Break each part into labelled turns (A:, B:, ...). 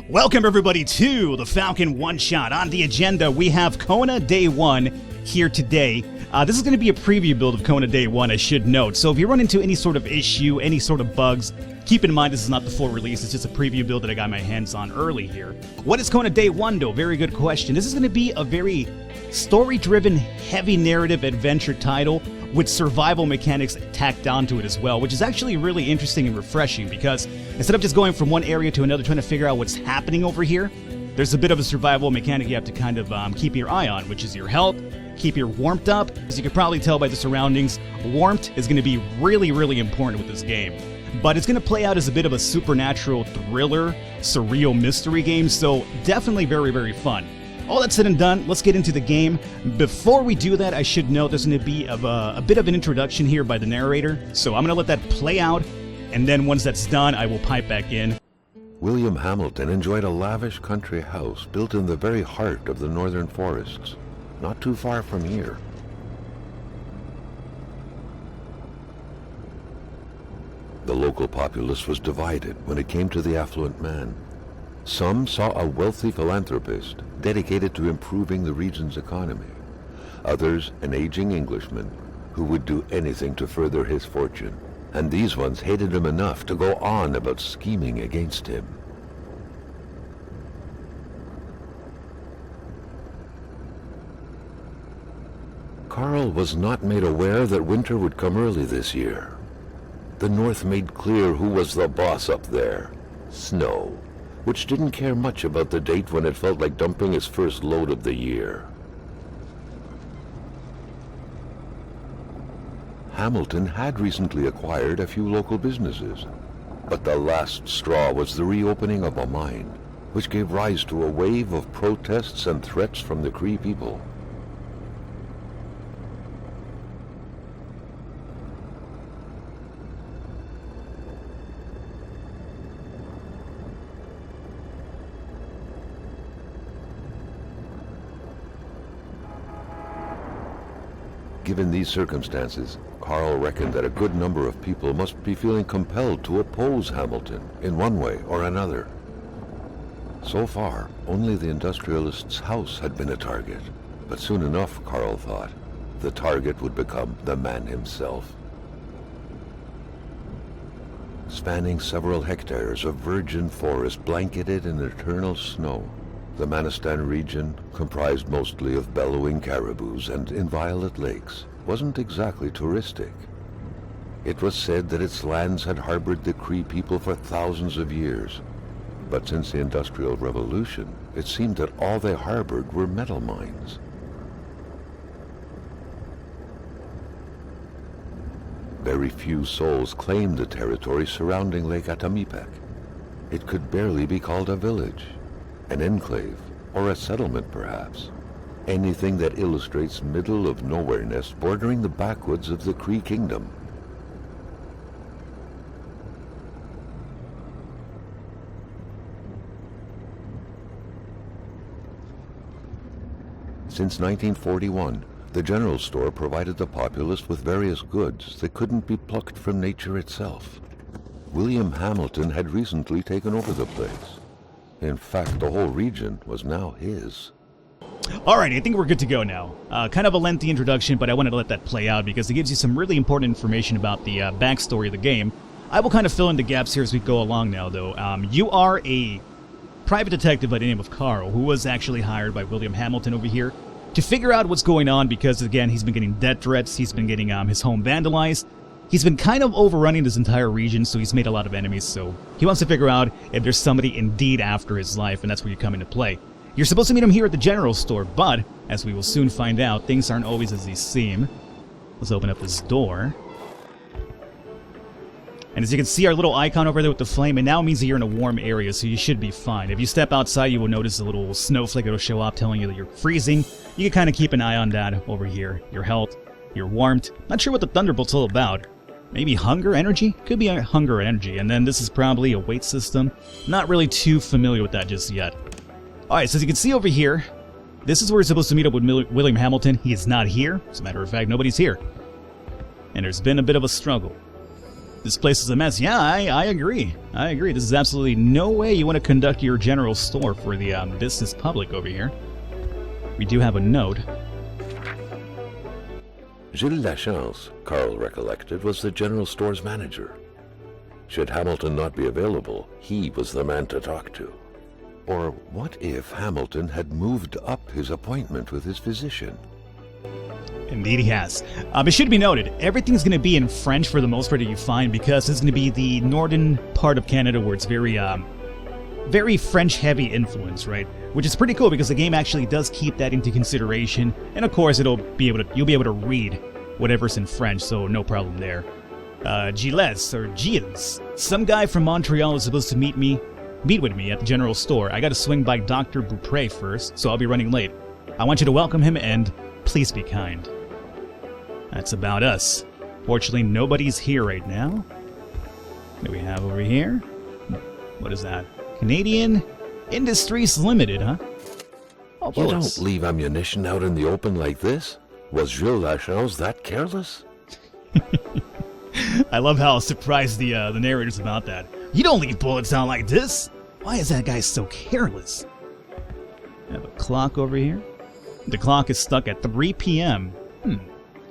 A: Welcome everybody to the Falcon one-shot. On the agenda, we have Kona Day One here today. This is going to be a preview build of Kona Day One, I should note. So if you run into any sort of issue, any sort of bugs, keep in mind this is not the full release. It's just a preview build that I got my hands on early here. What is Kona Day One, though? Very good question. This is going to be a very story-driven, heavy narrative adventure title with survival mechanics tacked onto it as well, which is actually really interesting and refreshing because instead of just going from one area to another trying to figure out what's happening over here, there's a bit of a survival mechanic you have to kind of keep your eye on, which is your health, keep your warmth up. As you can probably tell by the surroundings, warmth is going to be really, really important with this game. But it's going to play out as a bit of a supernatural thriller, surreal mystery game, so definitely very, very fun. All that said and done, let's get into the game. Before we do that, I should note there's going to be a bit of an introduction here by the narrator, so I'm going to let that play out, and then once that's done, I will pipe back in.
B: William Hamilton enjoyed a lavish country house built in the very heart of the northern forests, not too far from here. The local populace was divided when it came to the affluent man. Some saw a wealthy philanthropist dedicated to improving the region's economy. Others, an aging Englishman who would do anything to further his fortune. And these ones hated him enough to go on about scheming against him. Carl was not made aware that winter would come early this year. The North made clear who was the boss up there: Snow, which didn't care much about the date when it felt like dumping its first load of the year. Hamilton had recently acquired a few local businesses, but the last straw was the reopening of a mine, which gave rise to a wave of protests and threats from the Cree people. Given these circumstances, Carl reckoned that a good number of people must be feeling compelled to oppose Hamilton in one way or another. So far, only the industrialist's house had been a target, but soon enough, Carl thought, the target would become the man himself. Spanning several hectares of virgin forest blanketed in eternal snow, the Manistan region, comprised mostly of bellowing caribous and inviolate lakes, wasn't exactly touristic. It was said that its lands had harbored the Cree people for thousands of years, but since the Industrial Revolution, it seemed that all they harbored were metal mines. Very few souls claimed the territory surrounding Lake Atamipek. It could barely be called a village, an enclave, or a settlement perhaps. Anything that illustrates middle-of-nowhereness bordering the backwoods of the Cree Kingdom. Since 1941, the general store provided the populace with various goods that couldn't be plucked from nature itself. William Hamilton had recently taken over the place. In fact, the whole region was now his.
A: Alright, I think we're good to go now. Kind of a lengthy introduction, but I wanted to let that play out because it gives you some really important information about the backstory of the game. I will kind of fill in the gaps here as we go along now, though. You are a private detective by the name of Carl, who was actually hired by William Hamilton over here to figure out what's going on because, again, he's been getting death threats, he's been getting his home vandalized. He's been kind of overrunning this entire region, so he's made a lot of enemies, so he wants to figure out if there's somebody indeed after his life, and that's where you come into play. You're supposed to meet him here at the general store, but, as we will soon find out, things aren't always as they seem. Let's open up this door. And as you can see, our little icon over there with the flame, it now means that you're in a warm area, so you should be fine. If you step outside, you will notice a little snowflake that will show up telling you that you're freezing. You can kind of keep an eye on that over here. Your health, your warmth. Not sure what the Thunderbolt's all about. Maybe hunger, energy? Could be a hunger or energy. And then this is probably a weight system. Not really too familiar with that just yet. Alright, so as you can see over here, this is where we're supposed to meet up with William Hamilton. He is not here. As a matter of fact, nobody's here. And there's been a bit of a struggle. This place is a mess. Yeah, I agree. I agree. This is absolutely no way you want to conduct your general store for the business public over here. We do have a note.
B: Gilles Lachance, Carl recollected, was the general store's manager. Should Hamilton not be available, he was the man to talk to. Or what if Hamilton had moved up his appointment with his physician?
A: Indeed he has. It should be noted, everything's going to be in French for the most part that you find, because it's going to be the northern part of Canada where it's very French-heavy influence, right? Which is pretty cool because the game actually does keep that into consideration, and of course you'll be able to read whatever's in French, so no problem there. Gilles, some guy from Montreal is supposed to meet with me at the general store. I gotta swing by Dr. Beaupré first, so I'll be running late. I want you to welcome him and please be kind. That's about us. Fortunately, nobody's here right now. What do we have over here? What is that? Canadian Industries Limited, huh? Oh,
B: you don't leave ammunition out in the open like this? Was Gilles Lachance that careless?
A: I love how surprised the narrator's about that. You don't leave bullets out like this! Why is that guy so careless? I have a clock over here. The clock is stuck at 3 p.m.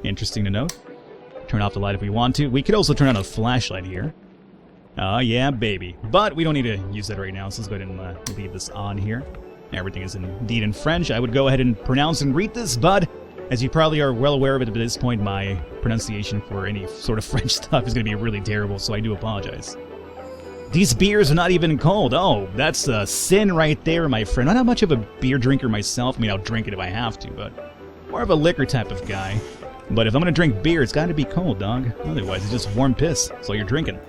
A: Interesting to note. Turn off the light if we want to. We could also turn on a flashlight here. Oh, yeah, baby. But we don't need to use that right now, so let's go ahead and leave this on here. Everything is indeed in French. I would go ahead and pronounce and read this, but as you probably are well aware of it at this point, my pronunciation for any sort of French stuff is going to be really terrible, so I do apologize. These beers are not even cold. Oh, that's a sin right there, my friend. Not much of a beer drinker myself. I mean, I'll drink it if I have to, but more of a liquor type of guy. But if I'm going to drink beer, it's got to be cold, dog. Otherwise, it's just warm piss. That's all you're drinking.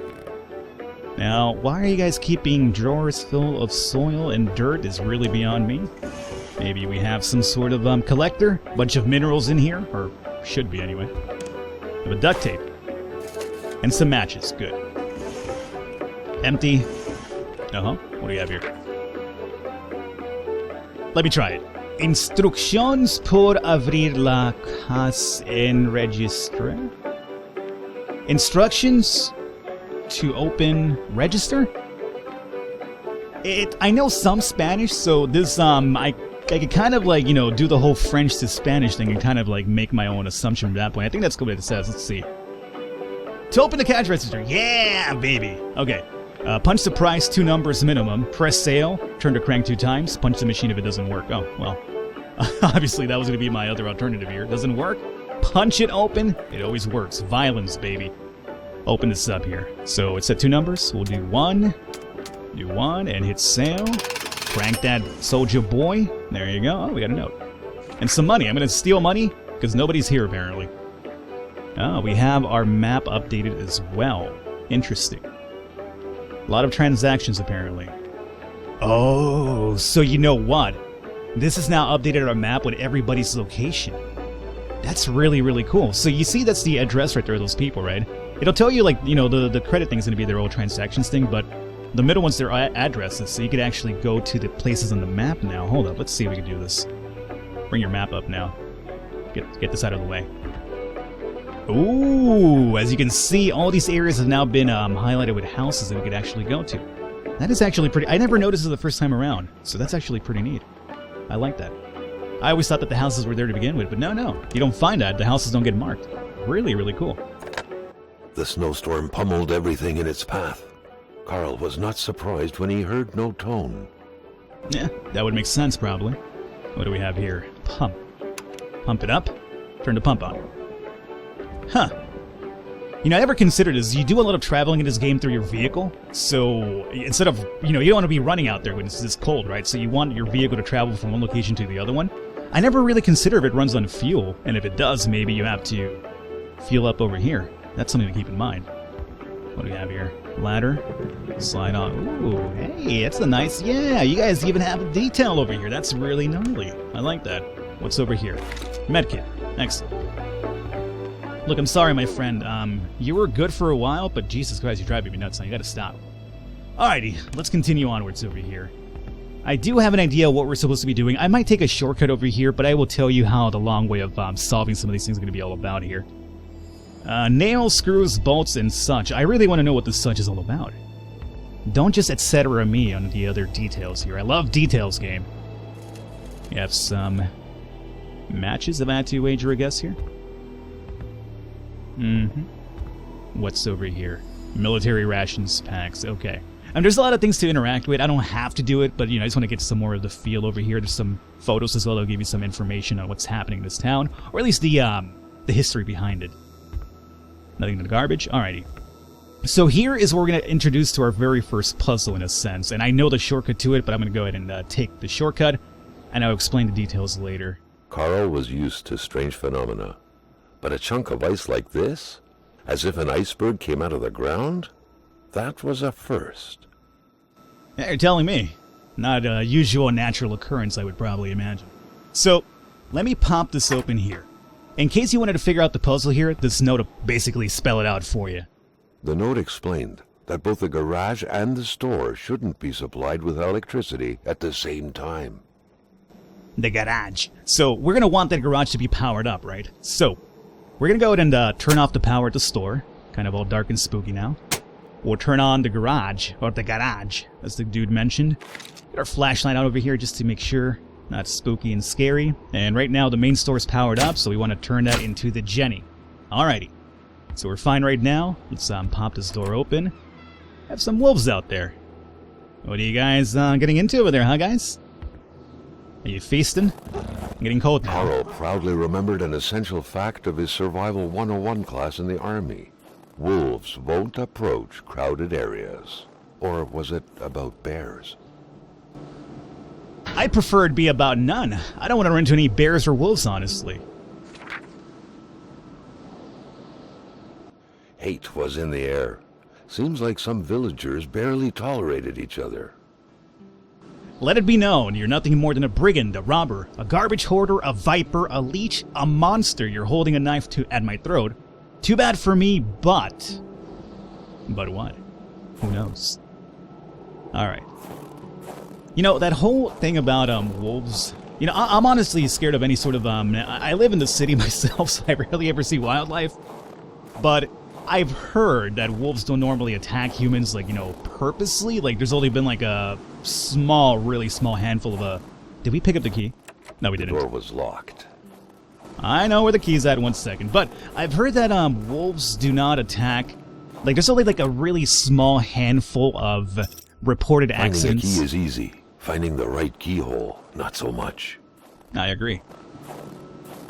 A: Now, why are you guys keeping drawers full of soil and dirt is really beyond me. Maybe we have some sort of collector, bunch of minerals in here, or should be anyway. We have a duct tape. And some matches, good. Empty. What do you have here? Let me try it. Instructions pour abrir la caisse enregistrée. Instructions to open register? I know some Spanish, so this I could kind of like, do the whole French to Spanish thing and kind of like make my own assumption from that point. I think that's what it says. Let's see. To open the cash register. Yeah, baby. Okay. Punch the price, 2 numbers minimum. Press sale. Turn the crank 2 times. Punch the machine if it doesn't work. Oh, well. Obviously, that was going to be my other alternative here. Doesn't work? Punch it open. It always works. Violence, baby. Open this up here. So it's at 2 numbers. We'll do 1. Do 1 and hit sale. Crank that soldier boy. There you go. Oh, we got a note. And some money. I'm going to steal money because nobody's here apparently. Oh, we have our map updated as well. Interesting. A lot of transactions apparently. Oh, so you know what? This is now updated our map with everybody's location. That's really, really cool. So you see that's the address right there of those people, right? It'll tell you, like, the credit thing is going to be their old transactions thing, but the middle one's their addresses, so you could actually go to the places on the map now. Hold up, let's see if we can do this. Bring your map up now. Get this out of the way. Ooh, as you can see, all these areas have now been highlighted with houses that we could actually go to. That is actually pretty... I never noticed it the first time around, so that's actually pretty neat. I like that. I always thought that the houses were there to begin with, but no. You don't find that. The houses don't get marked. Really, really cool.
B: The snowstorm pummeled everything in its path. Carl was not surprised when he heard no tone.
A: Yeah, that would make sense, probably. What do we have here? Pump. Pump it up. Turn the pump on. Huh. I never considered this. You do a lot of traveling in this game through your vehicle, so instead of, you don't want to be running out there when it's this cold, right? So you want your vehicle to travel from one location to the other one. I never really consider if it runs on fuel, and if it does, maybe you have to fuel up over here. That's something to keep in mind. What do we have here? Ladder. Slide on. Ooh, hey, that's a nice... Yeah, you guys even have a detail over here. That's really gnarly. I like that. What's over here? Medkit. Excellent. Look, I'm sorry, my friend. You were good for a while, but Jesus Christ, you're driving me nuts now. You gotta stop. Alrighty, let's continue onwards over here. I do have an idea of what we're supposed to be doing. I might take a shortcut over here, but I will tell you how the long way of solving some of these things is going to be all about here. Nails, screws, bolts, and such. I really want to know what this such is all about. Don't just etc. me on the other details here. I love details, game. You have some matches I've had to wager a guess here. What's over here? Military rations packs. Okay. There's a lot of things to interact with. I don't have to do it, but I just want to get some more of the feel over here. There's some photos as well that'll give you some information on what's happening in this town, or at least the history behind it. Nothing in the garbage. Alrighty. So here is where we're going to introduce to our very first puzzle in a sense, and I know the shortcut to it, but I'm going to go ahead and take the shortcut, and I'll explain the details later.
B: Carl was used to strange phenomena, but a chunk of ice like this, as if an iceberg came out of the ground, that was a first.
A: Yeah, you're telling me. Not a usual natural occurrence, I would probably imagine. So, let me pop this open here. In case you wanted to figure out the puzzle here, this note will basically spell it out for you.
B: The note explained that both the garage and the store shouldn't be supplied with electricity at the same time.
A: The garage. So, we're going to want that garage to be powered up, right? So, we're going to go ahead and turn off the power at the store. Kind of all dark and spooky now. We'll turn on the garage, or the garage, as the dude mentioned. Get our flashlight out over here just to make sure not spooky and scary. And right now the main store is powered up, so we want to turn that into the Jenny. Alrighty. So we're fine right now. Let's pop this door open. Have some wolves out there. What are you guys getting into over there, huh, guys? Are you feasting? I'm getting cold now.
B: Carl proudly remembered an essential fact of his Survival 101 class in the Army. Wolves won't approach crowded areas. Or was it about bears?
A: I'd prefer it be about none. I don't want to run into any bears or wolves, honestly.
B: Hate was in the air. Seems like some villagers barely tolerated each other.
A: Let it be known, you're nothing more than a brigand, a robber, a garbage hoarder, a viper, a leech, a monster. You're holding a knife at my throat. Too bad for me, but... But what? Who knows? Alright. That whole thing about wolves... I'm honestly scared of any sort of... I live in the city myself, so I rarely ever see wildlife. But I've heard that wolves don't normally attack humans, purposely. There's only been, a small, really small handful of Did we pick up the key? No, we didn't.
B: The door was locked.
A: I know where the key's at, 1 second. But I've heard that wolves do not attack. There's only a really small handful of reported accidents.
B: Finding a key is easy. Finding the right keyhole, not so much.
A: I agree.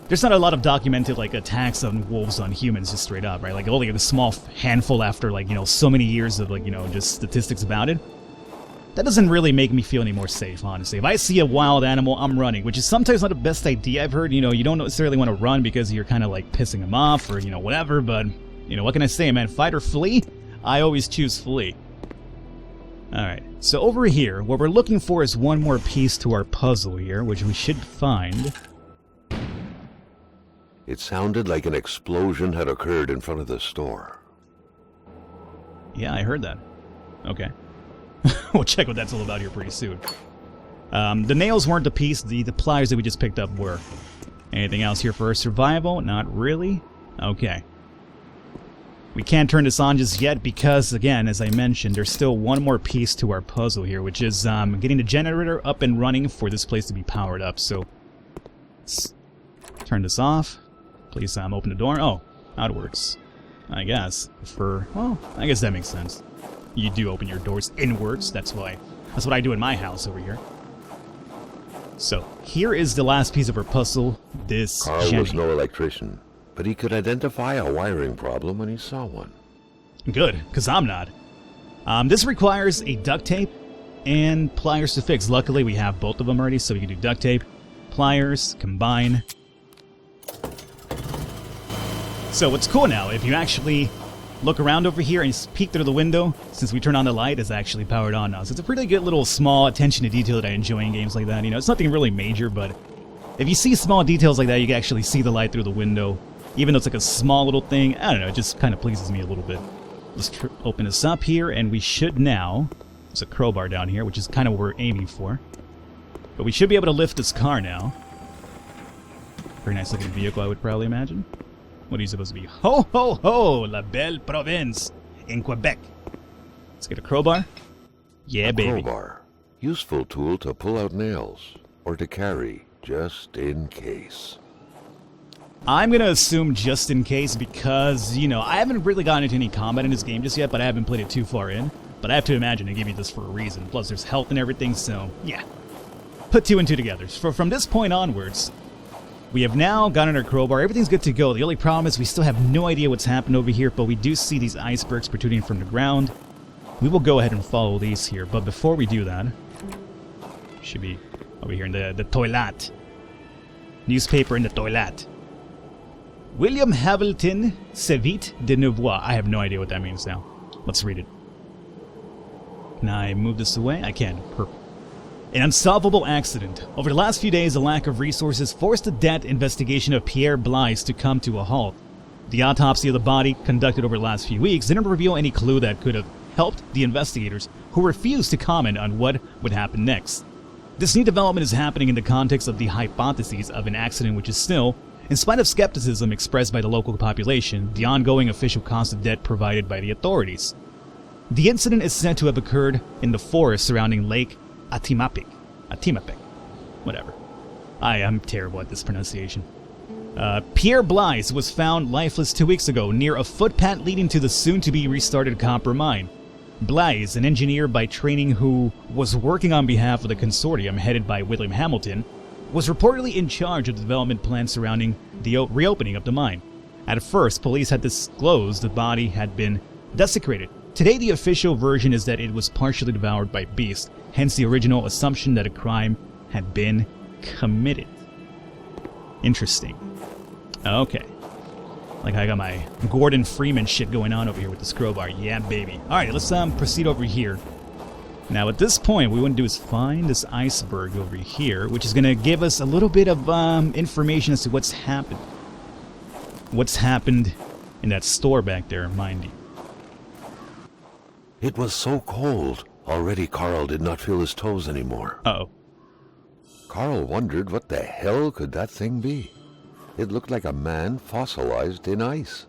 A: There's not a lot of documented attacks on wolves on humans just straight up, right? Only a small handful after so many years of just statistics about it. That doesn't really make me feel any more safe, honestly. If I see a wild animal, I'm running, which is sometimes not the best idea. I've heard, you don't necessarily want to run because you're kind of pissing them off or, whatever, but, what can I say, man? Fight or flee? I always choose flee. Alright, so over here, what we're looking for is one more piece to our puzzle here, which we should find.
B: It sounded like an explosion had occurred in front of the store.
A: Yeah, I heard that. Okay. We'll check what that's all about here pretty soon. The nails weren't the piece, the pliers that we just picked up were. Anything else here for our survival? Not really? Okay. We can't turn this on just yet because, again, as I mentioned, there's still one more piece to our puzzle here, which is getting the generator up and running for this place to be powered up. So, let's turn this off. Please open the door. Oh, outwards. I guess. Well, I guess that makes sense. You do open your doors inwards. That's what I do in my house over here. So, here is the last piece of our puzzle. This
B: Carl was no electrician, but he could identify a wiring problem when he saw one.
A: Good, because I'm not. This requires a duct tape and pliers to fix. Luckily, we have both of them already, so we can do duct tape, pliers, combine. So what's cool now, if you actually look around over here and peek through the window, since we turned on the light, it's actually powered on now. So it's a pretty good little small attention to detail that I enjoy in games like that. It's nothing really major, but if you see small details like that, you can actually see the light through the window. Even though it's a small little thing, I don't know, it just kind of pleases me a little bit. Let's open this up here, and we should now... There's a crowbar down here, which is kind of what we're aiming for. But we should be able to lift this car now. Very nice looking vehicle, I would probably imagine. What are you supposed to be? Ho, ho, ho! La belle province in Quebec. Let's get a crowbar. Yeah, baby.
B: Crowbar. Useful tool to pull out nails. Or to carry, just in case.
A: I'm going to assume just in case because, you know, I haven't really gotten into any combat in this game just yet, but I haven't played it too far in. But I have to imagine they give you this for a reason. Plus, there's health and everything, so, yeah. Put two and two together. From this point onwards, we have now gotten our crowbar. Everything's good to go. The only problem is we still have no idea what's happened over here, but we do see these icebergs protruding from the ground. We will go ahead and follow these here, but before we do that, should be over here in the toilet. Newspaper in the toilet. William Hamilton Sevite de Nevois. I have no idea what that means now. Let's read it. Can I move this away? I can. Perfect. An unsolvable accident. Over the last few days, a lack of resources forced the death investigation of Pierre Blaise to come to a halt. The autopsy of the body, conducted over the last few weeks, didn't reveal any clue that could have helped the investigators, who refused to comment on what would happen next. This new development is happening in the context of the hypotheses of an accident which is still, in spite of skepticism expressed by the local population, the ongoing official cause of death provided by the authorities. The incident is said to have occurred in the forest surrounding Lake Atimapik. Whatever. I am terrible at this pronunciation. Pierre Blaise was found lifeless 2 weeks ago near a footpath leading to the soon-to-be restarted copper mine. Blaise, an engineer by training who was working on behalf of the consortium headed by William Hamilton, was reportedly in charge of the development plan surrounding the reopening of the mine. At first, police had disclosed the body had been desecrated. Today, the official version is that it was partially devoured by beasts, hence the original assumption that a crime had been committed. Interesting. Okay. Like I got my Gordon Freeman shit going on over here with this crowbar. Yeah, baby. Alright, let's proceed over here. Now, at this point, what we want to do is find this iceberg over here, which is going to give us a little bit of information as to what's happened. What's happened in that store back there, mind you.
B: It was so cold. Already Carl did not feel his toes anymore.
A: Uh-oh.
B: Carl wondered what the hell could that thing be. It looked like a man fossilized in ice.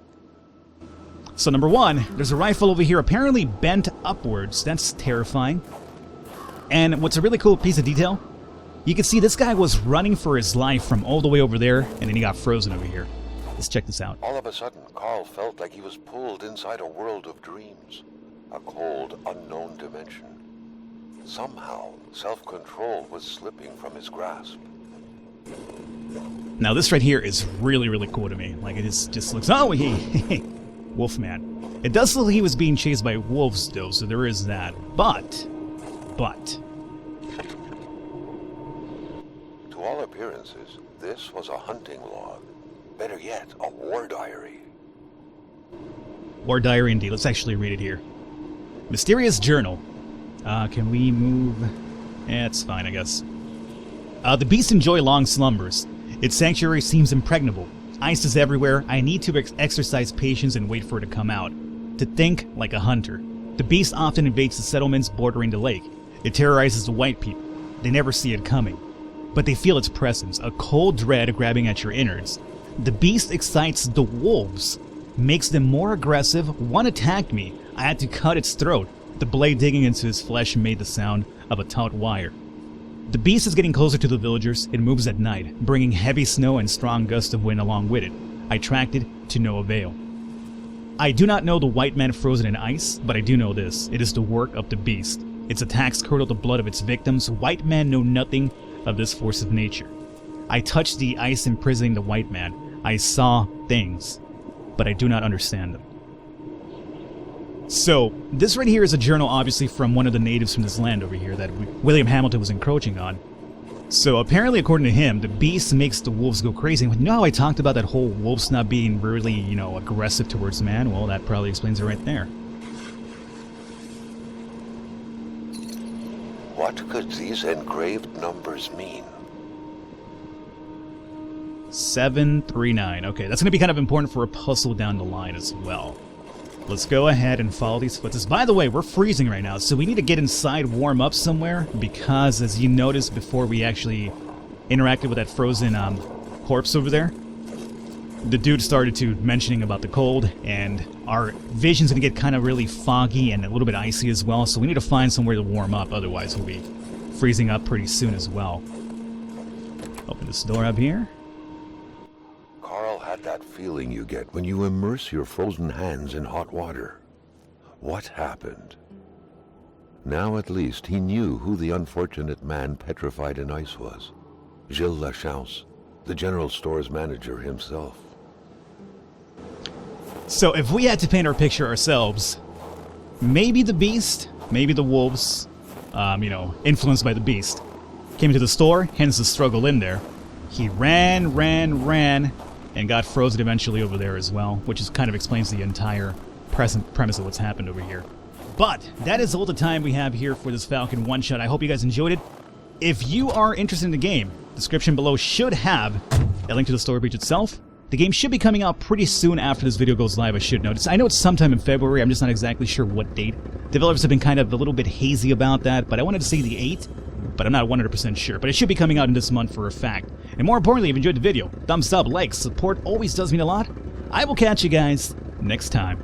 A: So number one, there's a rifle over here apparently bent upwards. That's terrifying. And what's a really cool piece of detail, you can see this guy was running for his life from all the way over there, and then he got frozen over here. Let's check this out.
B: All of a sudden, Carl felt like he was pulled inside a world of dreams. A cold, unknown dimension. Somehow, self-control was slipping from his grasp.
A: Now this right here is really, really cool to me. Like, it just looks... Oh, he... Wolfman. It does look like he was being chased by wolves, though, so there is that. But...
B: To all appearances, this was a hunting log. Better yet, a war diary.
A: War diary indeed. Let's actually read it here. Mysterious journal. Can we move? Yeah, it's fine, I guess. The beasts enjoy long slumbers. Its sanctuary seems impregnable. Ice is everywhere. I need to exercise patience and wait for it to come out. To think like a hunter. The beast often invades the settlements bordering the lake. It terrorizes the white people. They never see it coming. But they feel its presence, a cold dread grabbing at your innards. The beast excites the wolves, makes them more aggressive. One attacked me. I had to cut its throat. The blade digging into his flesh made the sound of a taut wire. The beast is getting closer to the villagers. It moves at night, bringing heavy snow and strong gusts of wind along with it. I tracked it to no avail. I do not know the white man frozen in ice, but I do know this. It is the work of the beast. Its attacks curdle the blood of its victims. White men know nothing of this force of nature. I touched the ice imprisoning the white man. I saw things, but I do not understand them. So, this right here is a journal, obviously, from one of the natives from this land over here that William Hamilton was encroaching on. So, apparently, according to him, the beast makes the wolves go crazy. And you know how I talked about that whole wolves not being really, aggressive towards man? Well, that probably explains it right there.
B: What could these engraved numbers mean?
A: 739. Okay, that's going to be kind of important for a puzzle down the line as well. Let's go ahead and follow these footsteps. By the way, we're freezing right now, so we need to get inside, warm up somewhere, because as you noticed before we actually interacted with that frozen corpse over there, the dude started to mentioning about the cold, and our vision's gonna get kind of really foggy and a little bit icy as well, so we need to find somewhere to warm up, otherwise we'll be freezing up pretty soon as well. Open this door up here.
B: Carl had that feeling you get when you immerse your frozen hands in hot water. What happened? Now at least he knew who the unfortunate man petrified in ice was. Gilles Lachance, the general store's manager himself.
A: So if we had to paint our picture ourselves, maybe the beast, maybe the wolves, influenced by the beast, came into the store, hence the struggle in there. He ran, and got frozen eventually over there as well, which is kind of explains the entire premise of what's happened over here. But that is all the time we have here for this Falcon one-shot. I hope you guys enjoyed it. If you are interested in the game, description below should have a link to the story page itself. The game should be coming out pretty soon after this video goes live, I should note. I know it's sometime in February, I'm just not exactly sure what date. Developers have been kind of a little bit hazy about that, but I wanted to say the 8th, but I'm not 100% sure. But it should be coming out in this month for a fact. And more importantly, if you enjoyed the video, thumbs up, likes, support always does mean a lot. I will catch you guys next time.